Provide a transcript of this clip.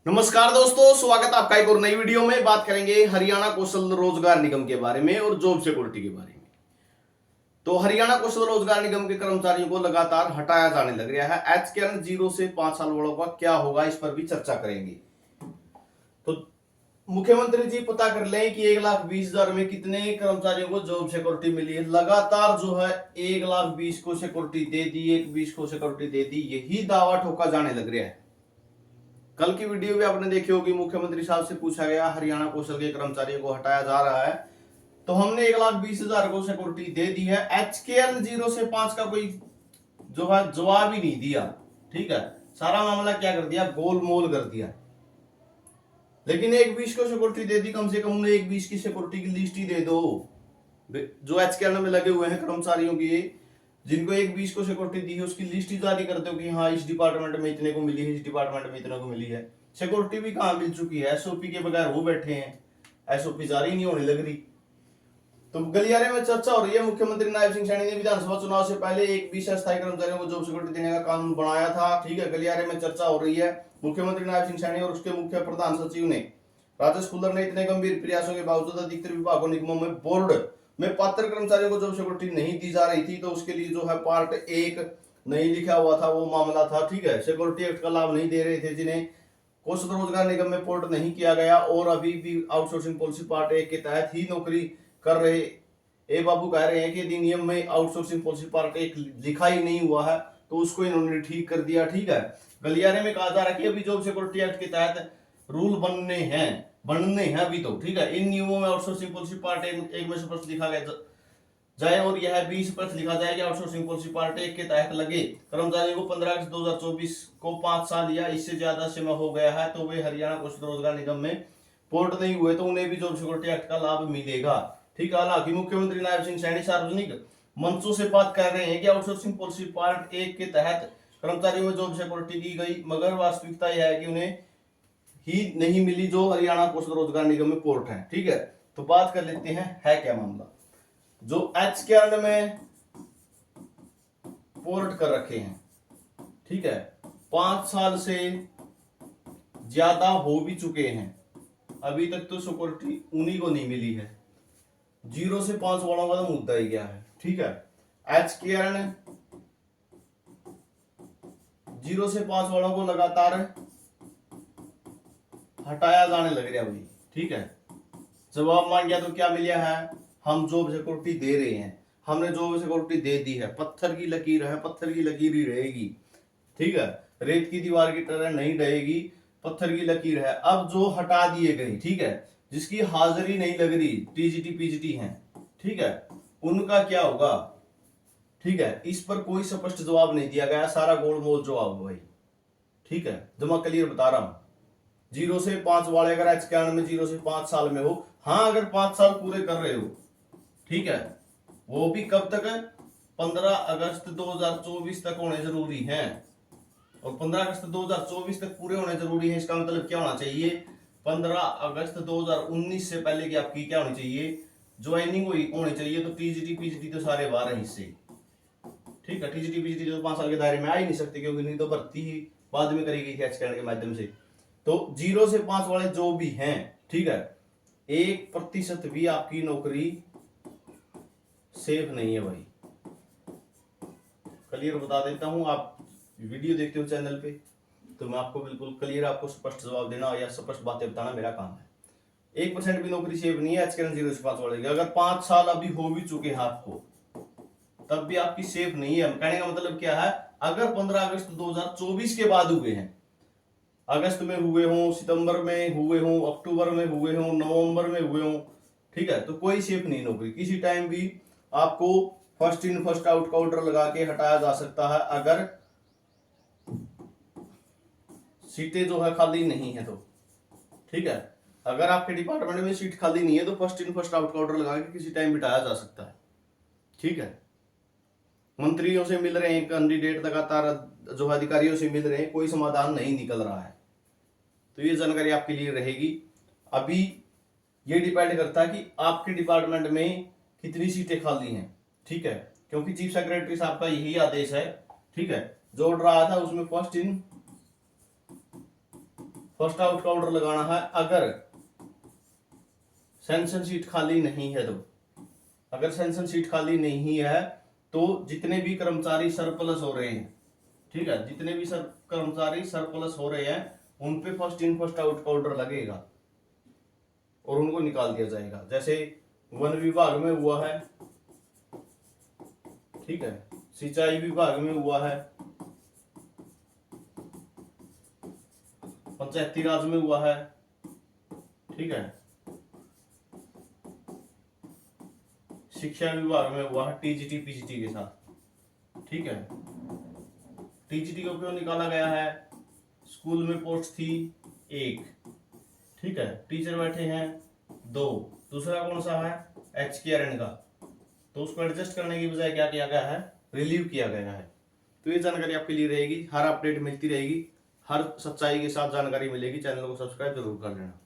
नमस्कार दोस्तों, स्वागत है आपका एक और नई वीडियो में। बात करेंगे हरियाणा कौशल रोजगार निगम के बारे में और जॉब सिक्योरिटी के बारे में। तो हरियाणा कौशल रोजगार निगम के कर्मचारियों को लगातार हटाया जाने लग रहा है। एचकेएन 0 से 5 साल वालों का क्या होगा, इस पर भी चर्चा करेंगे। तो मुख्यमंत्री जी पता कर लें कि 1,20,000 में कितने कर्मचारियों को जॉब सिक्योरिटी मिली है। लगातार जो है 1,20,000 को सिक्योरिटी दे दी, 1,20,000 को सिक्योरिटी दे दी, यही दावा ठोका जाने लग रहा है। कल की वीडियो भी आपने देखी होगी, मुख्यमंत्री साहब से पूछा गया हरियाणा कौशल के कर्मचारियों को हटाया जा रहा है, तो हमने 1,20,000 को सिक्योरिटी दे दी है। एचकेएल 0 से 5 का कोई जो है जवाब ही नहीं दिया। ठीक है, सारा मामला क्या कर दिया, गोलमोल कर दिया। लेकिन 1,20,000 को सिक्योरिटी दे दी, कम से कम उन्हें 1,20,000 की सिक्योरिटी की लिस्ट ही दे दो। जो एचकेएल में लगे हुए हैं कर्मचारियों की, जिनको 1,20,000 को सिक्योरिटी दी है, उसकी लिस्ट ही जारी कर दो कि हाँ इस डिपार्टमेंट में इतने को मिली है, इस डिपार्टमेंट में इतने को मिली है। सिक्योरिटी भी कहाँ मिल चुकी है, एसओपी के बगैर वो बैठे हैं, एसओपी जारी नहीं होने लग रही। तो गलियारे में चर्चा हो रही है। मुख्यमंत्री नायब सिंह सैनी ने विधानसभा चुनाव से पहले 1,20,000 अस्थायी कर्मचारियों को जॉब सिक्योरिटी देने का कानून बनाया था। ठीक है, गलियारे में चर्चा हो रही है। मुख्यमंत्री नायब सिंह सैनी और उसके मुख्य प्रधान सचिव ने राजेश खुल्लर ने इतने गंभीर प्रयासों के बावजूद अधिकतर विभागों निगमों में बोर्ड में पात्र कर्मचारियों को जॉब सिक्योरिटी नहीं दी जा रही थी, तो उसके लिए जो है पार्ट 1 नहीं लिखा हुआ था, वो मामला था। ठीक है, सिक्योरिटी एक्ट का लाभ नहीं दे रहे थे जिन्हें कौशल रोजगार निगम में पोर्ट नहीं किया गया और अभी भी आउटसोर्सिंग पॉलिसी पार्ट 1 के तहत ही नौकरी कर रहे ए बाबू कह रहे हैं कि अधिनियम में आउटसोर्सिंग पॉलिसी पार्ट 1 लिखा ही नहीं हुआ है, तो उसको इन्होंने ठीक कर दिया। ठीक है, गलियारे में कहा जा रहा है कि अभी जॉब सिक्योरिटी एक्ट के तहत रूल बनने हैं अभी तो। ठीक है, इन नियमों में आउटसोर्सिंग पॉलिसी पार्ट 1 में स्पष्ट लिखा गया जाए और यह 20% लिखा जाए कि आउटसोर्सिंग पॉलिसी पार्ट 1 के तहत लगे कर्मचारियों को 15 अगस्त 2024 को 5 साल या इससे ज्यादा समय हो गया है, तो वे हरियाणा कौशल रोजगार निगम में पोर्ट नहीं हुए, तो उन्हें भी जॉब सिक्योरिटी एक्ट का लाभ मिलेगा। ठीक है, हालांकि मुख्यमंत्री नायब सिंह सैनी सार्वजनिक मंचों से बात कर रहे हैं कि आउटसोर्सिंग पॉलिसी पार्ट 1 के तहत कर्मचारियों में जॉब सिक्योरिटी दी गई, मगर वास्तविकता यह है कि उन्हें ही नहीं मिली जो हरियाणा कौशल रोजगार निगम में पोर्ट है। ठीक है, तो बात कर लेते हैं है क्या मामला। जो एचकेएल में पोर्ट कर रखे हैं, ठीक है, 5 साल से ज्यादा हो भी चुके हैं, अभी तक तो सिक्योरिटी उन्हीं को नहीं मिली है। 0 से 5 वालों का तो मुद्दा ही गया है। ठीक है, एचकेएल 0 से 5 वालों को लगातार हटाया जाने लग रहा है भाई। ठीक है, जवाब मांग गया तो क्या मिला है, हम जॉब सिक्योरिटी दे रहे हैं, हमने जॉब सिक्योरिटी दे दी है, पत्थर की लकीर है, पत्थर की लकीर ही रहेगी। ठीक है, रेत की दीवार की तरह नहीं रहेगी, पत्थर की लकीर है। अब जो हटा दिए गए, ठीक है, जिसकी हाजिरी नहीं लग रही, टीजीटी पीजीटी हैं, ठीक है, उनका क्या होगा। ठीक है, इस पर कोई स्पष्ट जवाब नहीं दिया गया, सारा गोलमोल जवाब भाई। ठीक है, जो मैं क्लियर बता रहा हूं, 0 से 5 वाले अगर एचकेएल में 0 से 5 साल में हो, हाँ अगर 5 साल पूरे कर रहे हो, ठीक है, वो भी कब तक है, 15 अगस्त 2024 तक होने जरूरी है। और 15 अगस्त 2024 तक पूरे होने जरूरी है, इसका मतलब क्या होना चाहिए, 15 अगस्त 2019 से पहले की आपकी क्या होनी चाहिए, ज्वाइनिंग होनी चाहिए। तो टीजीटी पीजीटी तो सारे बाहर हैं हिस्से। ठीक है, टीजीटी पीजीटी तो 5 साल के दायरे में आ ही नहीं सकते, क्योंकि नहीं तो भर्ती ही बाद में करी गई थी एचकेएल के माध्यम से। तो 0 से 5 वाले जो भी हैं, ठीक है, 1% भी आपकी नौकरी सेफ नहीं है भाई। क्लियर बता देता हूं, आप वीडियो देखते हो चैनल पे, तो मैं आपको बिल्कुल क्लियर, आपको स्पष्ट जवाब देना या स्पष्ट बातें बताना मेरा काम है। 1% भी नौकरी सेफ नहीं है एचकेएल 0 से 5 वाले की। अगर 5 साल अभी हो भी चुके हैं आपको, तब भी आपकी सेफ नहीं है। कहने का मतलब क्या है, अगर 15 अगस्त 2024 के बाद हुए हैं, अगस्त में हुए हों, सितंबर में हुए हों, अक्टूबर में हुए हों, नवंबर में हुए हों, ठीक है, तो कोई सेफ नहीं नौकरी। किसी टाइम भी आपको फर्स्ट इन फर्स्ट आउट का ऑर्डर लगा के हटाया जा सकता है, अगर सीटें जो है खाली नहीं है तो। ठीक है, अगर आपके डिपार्टमेंट में सीट खाली नहीं है तो फर्स्ट इन फर्स्ट आउट का ऑर्डर लगा के किसी टाइम बिठाया जा सकता है। ठीक है, मंत्रियों से मिल रहे हैं कैंडिडेट, लगातार जो अधिकारियों से मिल रहे हैं, कोई समाधान नहीं निकल रहा है। तो ये जानकारी आपके लिए रहेगी। अभी ये डिपेंड करता है कि आपके डिपार्टमेंट में कितनी सीटें खाली हैं। ठीक है, क्योंकि चीफ सेक्रेटरी साहब का यही आदेश है। ठीक है, जो ऑर्डर आया था उसमें फर्स्ट इन फर्स्ट आउट का ऑर्डर लगाना है। अगर सेंशन सीट खाली नहीं है तो, अगर सेंशन सीट खाली नहीं है तो जितने भी कर्मचारी सरप्लस हो रहे हैं, ठीक है, जितने भी कर्मचारी सरप्लस हो रहे हैं उन पे फर्स्ट इन फर्स्ट आउट का ऑर्डर लगेगा और उनको निकाल दिया जाएगा। जैसे वन विभाग में हुआ है, ठीक है, सिंचाई विभाग में हुआ है, पंचायती राज में हुआ है, ठीक है, शिक्षा विभाग में हुआ है, टीजीटी पीजीटी के साथ, ठीक है। टीजीटी को क्यों निकाला गया है? स्कूल में पोस्ट थी 1, ठीक है, टीचर बैठे हैं 2, दूसरा कौन सा है? HKRN का, तो उसको एडजस्ट करने की बजाय क्या किया गया है? रिलीव किया गया है। तो ये जानकारी आपके लिए रहेगी, हर अपडेट मिलती रहेगी, हर सच्चाई के साथ जानकारी मिलेगी। चैनल को सब्सक्राइब जरूर कर लेना।